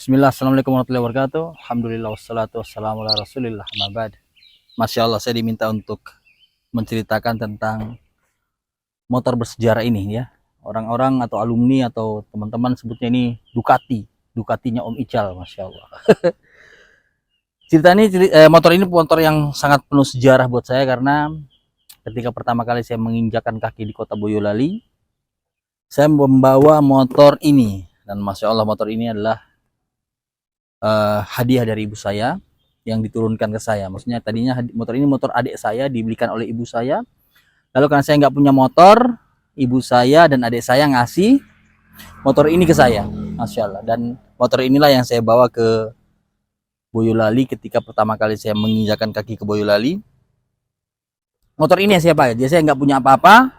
Bismillah, assalamualaikum warahmatullahi wabarakatuh. Alhamdulillah, wassalatu wassalamu ala rasulillah, ma'bad. Masya Allah, saya diminta untuk menceritakan tentang motor bersejarah ini ya. Orang-orang atau alumni atau teman-teman sebutnya ini Ducati. Ducatinya Om Ical, Masya Allah. Motor ini motor yang sangat penuh sejarah buat saya karena ketika pertama kali saya menginjakan kaki di kota Boyolali, saya membawa motor ini. Dan Masya Allah, motor ini adalah hadiah dari ibu saya yang diturunkan ke saya. Maksudnya tadinya motor ini motor adik saya, dibelikan oleh ibu saya. Lalu karena saya nggak punya motor, ibu saya dan adik saya ngasih motor ini ke saya, Masya Allah. Dan motor inilah yang saya bawa ke Boyolali ketika pertama kali saya menginjakan kaki ke Boyolali. Motor ini yang saya pakai. Jadi saya nggak punya apa-apa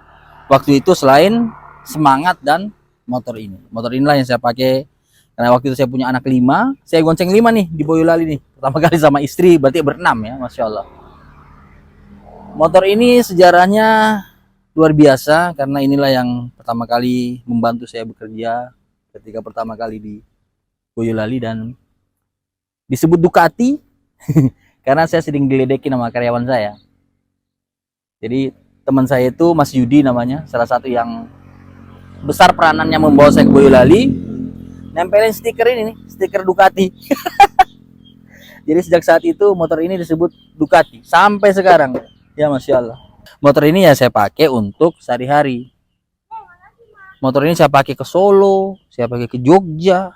waktu itu selain semangat dan motor ini. Motor inilah yang saya pakai karena waktu itu saya punya anak 5, saya gonceng 5 nih di Boyolali nih. Pertama kali sama istri, berarti berenam ya, Masya Allah. Motor ini sejarahnya luar biasa karena inilah yang pertama kali membantu saya bekerja ketika pertama kali di Boyolali dan disebut Ducati karena saya sering diledekin sama karyawan saya. Jadi teman saya itu Mas Yudi namanya, salah satu yang besar peranannya membawa saya ke Boyolali, nempelin stiker ini nih, stiker Ducati. Jadi sejak saat itu motor ini disebut Ducati sampai sekarang. Ya Masya Allah. Motor ini ya saya pakai untuk sehari-hari. Motor ini saya pakai ke Solo, saya pakai ke Jogja.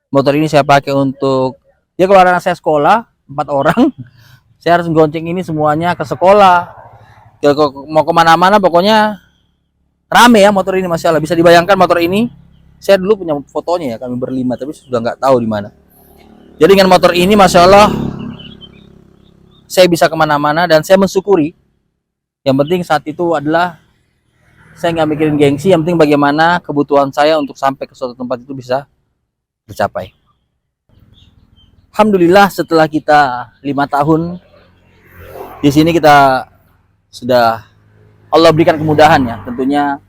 Motor ini saya pakai untuk ya kalau anak saya sekolah 4 orang, saya harus gonceng ini semuanya ke sekolah. Mau kemana-mana pokoknya rame ya motor ini, Masya Allah. Bisa dibayangkan motor ini, saya dulu punya fotonya ya, kami berlima tapi sudah nggak tahu di mana. Jadi dengan motor ini Masya Allah saya bisa kemana-mana dan saya mensyukuri. Yang penting saat itu adalah saya nggak mikirin gengsi, yang penting bagaimana kebutuhan saya untuk sampai ke suatu tempat itu bisa tercapai. Alhamdulillah setelah kita 5 tahun di sini kita sudah Allah berikan kemudahan ya. Tentunya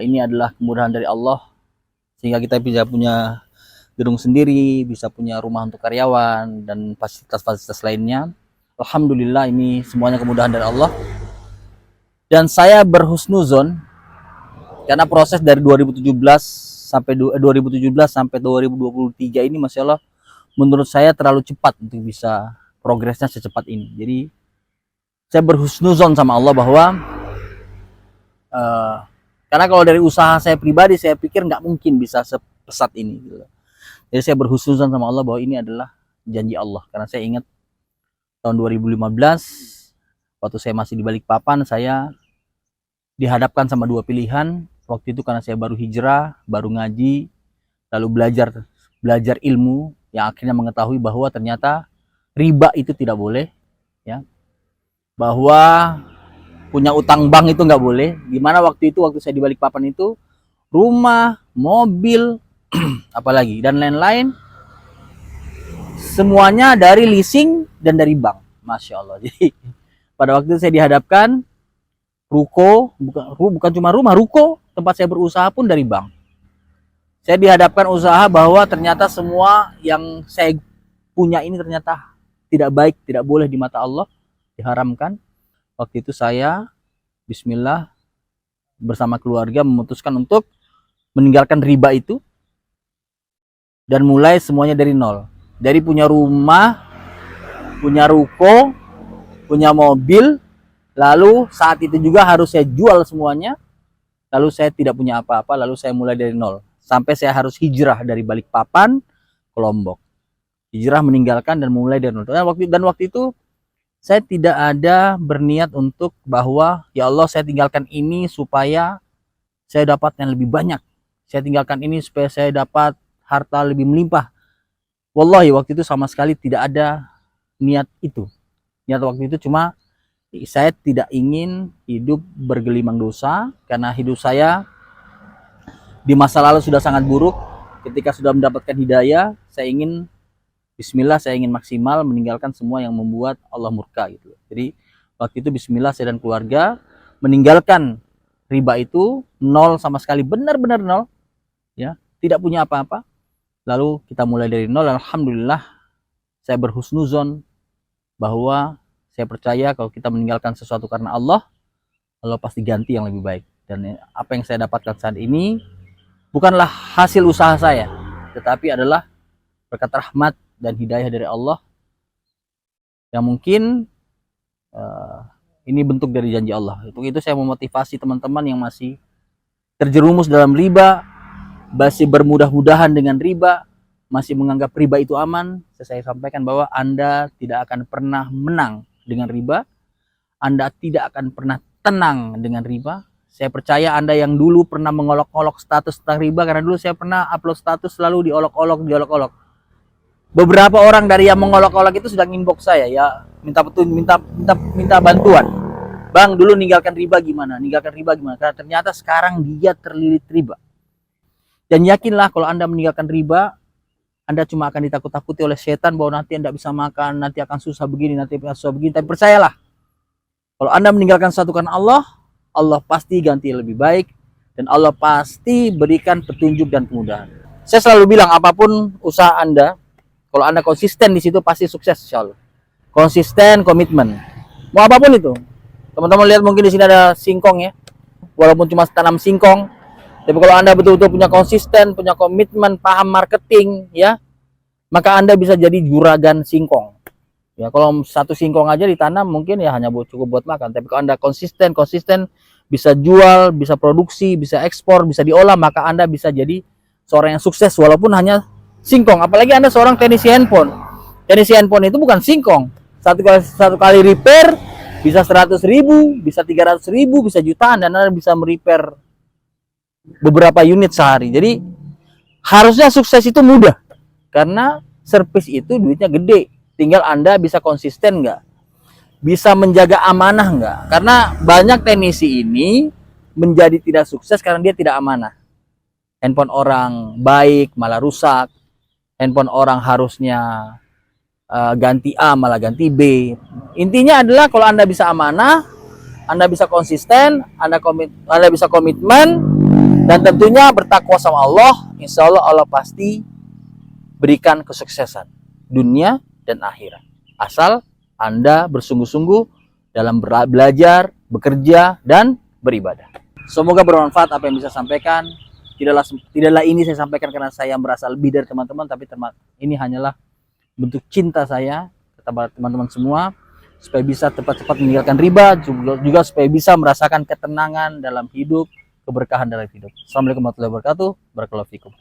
ini adalah kemudahan dari Allah sehingga kita bisa punya gedung sendiri, bisa punya rumah untuk karyawan dan fasilitas-fasilitas lainnya. Alhamdulillah ini semuanya kemudahan dari Allah. Dan saya berhusnuzon karena proses dari 2017 sampai 2023 ini Masya Allah menurut saya terlalu cepat untuk bisa progresnya secepat ini. Jadi saya berhusnuzon sama Allah bahwa karena kalau dari usaha saya pribadi saya pikir nggak mungkin bisa sepesat ini gitu. Jadi saya berhusnuzon sama Allah bahwa ini adalah janji Allah karena saya ingat tahun 2015 waktu saya masih di Balikpapan saya dihadapkan sama 2 pilihan. Waktu itu karena saya baru hijrah, baru ngaji, lalu belajar ilmu yang akhirnya mengetahui bahwa ternyata riba itu tidak boleh ya. Bahwa punya utang bank itu nggak boleh. Dimana waktu saya di Balikpapan itu rumah, mobil, apalagi dan lain-lain semuanya dari leasing dan dari bank, Masya Allah. Jadi pada waktu itu saya dihadapkan ruko, bukan cuma rumah, ruko tempat saya berusaha pun dari bank. Saya dihadapkan usaha bahwa ternyata semua yang saya punya ini ternyata tidak baik, tidak boleh di mata Allah, diharamkan. Waktu itu saya bismillah bersama keluarga memutuskan untuk meninggalkan riba itu dan mulai semuanya dari nol. Dari punya rumah, punya ruko, punya mobil, lalu saat itu juga harus saya jual semuanya, lalu saya tidak punya apa-apa, lalu saya mulai dari nol. Sampai saya harus hijrah dari Balikpapan ke Lombok. Hijrah meninggalkan dan mulai dari nol. Dan waktu itu saya tidak ada berniat untuk bahwa ya Allah saya tinggalkan ini supaya saya dapat yang lebih banyak. Saya tinggalkan ini supaya saya dapat harta lebih melimpah. Wallahi waktu itu sama sekali tidak ada niat itu. Niat waktu itu cuma saya tidak ingin hidup bergelimang dosa karena hidup saya di masa lalu sudah sangat buruk. Ketika sudah mendapatkan hidayah, saya ingin bismillah, saya ingin maksimal meninggalkan semua yang membuat Allah murka gitu. Jadi Waktu itu bismillah saya dan keluarga meninggalkan riba itu, nol sama sekali, benar-benar nol, ya, tidak punya apa-apa. Lalu kita mulai dari nol. Alhamdulillah saya berhusnuzon bahwa saya percaya kalau kita meninggalkan sesuatu karena Allah, Allah pasti ganti yang lebih baik. Dan apa yang saya dapatkan saat ini bukanlah hasil usaha saya, tetapi adalah berkat rahmat dan hidayah dari Allah, yang mungkin ini bentuk dari janji Allah. Untuk itu saya memotivasi teman-teman yang masih terjerumus dalam riba, masih bermudah-mudahan dengan riba, masih menganggap riba itu aman. Saya sampaikan bahwa Anda tidak akan pernah menang dengan riba, Anda tidak akan pernah tenang dengan riba. Saya percaya Anda yang dulu pernah mengolok-olok status tentang riba, karena dulu saya pernah upload status selalu diolok-olok. Beberapa orang dari yang mengolok-olok itu sudah inbox saya, ya, minta bantuan. Bang, dulu ninggalkan riba gimana? Karena ternyata sekarang dia terlilit riba. Dan yakinlah kalau Anda meninggalkan riba, Anda cuma akan ditakut-takuti oleh setan bahwa nanti Anda bisa makan, nanti akan susah begini, nanti akan susah begini. Tapi percayalah, kalau Anda meninggalkan sesuatu karena Allah, Allah pasti ganti lebih baik, dan Allah pasti berikan petunjuk dan kemudahan. Saya selalu bilang, apapun usaha Anda, kalau Anda konsisten di situ pasti sukses, insya Allah. Konsisten, komitmen. Mau apapun itu. Teman-teman lihat mungkin di sini ada singkong, ya. Walaupun cuma tanam singkong, tapi kalau Anda betul-betul punya konsisten, punya komitmen, paham marketing, ya, maka Anda bisa jadi juragan singkong. Ya, kalau satu singkong aja ditanam mungkin ya hanya cukup buat makan. Tapi kalau Anda konsisten, bisa jual, bisa produksi, bisa ekspor, bisa diolah, maka Anda bisa jadi seorang yang sukses walaupun hanya singkong. Apalagi Anda seorang teknisi handphone. Teknisi handphone itu bukan singkong. Satu kali repair bisa 100.000, bisa 300.000, bisa jutaan, dan Anda bisa merepair beberapa unit sehari. Jadi harusnya sukses itu mudah, karena servis itu duitnya gede. Tinggal Anda bisa konsisten nggak, bisa menjaga amanah nggak. Karena banyak teknisi ini menjadi tidak sukses karena dia tidak amanah. Handphone orang baik malah rusak, handphone orang harusnya ganti A malah ganti B. Intinya adalah kalau Anda bisa amanah, Anda bisa konsisten, Anda bisa komitmen, dan tentunya bertakwa sama Allah, insya Allah Allah pasti berikan kesuksesan dunia dan akhirat. Asal Anda bersungguh-sungguh dalam belajar, bekerja, dan beribadah. Semoga bermanfaat apa yang bisa sampaikan. Tidaklah ini saya sampaikan karena saya merasa lebih dari teman-teman, tapi ini hanyalah bentuk cinta saya kepada teman-teman semua, supaya bisa cepat-cepat meninggalkan riba, juga supaya bisa merasakan ketenangan dalam hidup, keberkahan dalam hidup. Assalamualaikum warahmatullahi wabarakatuh. Barakallahu fikum.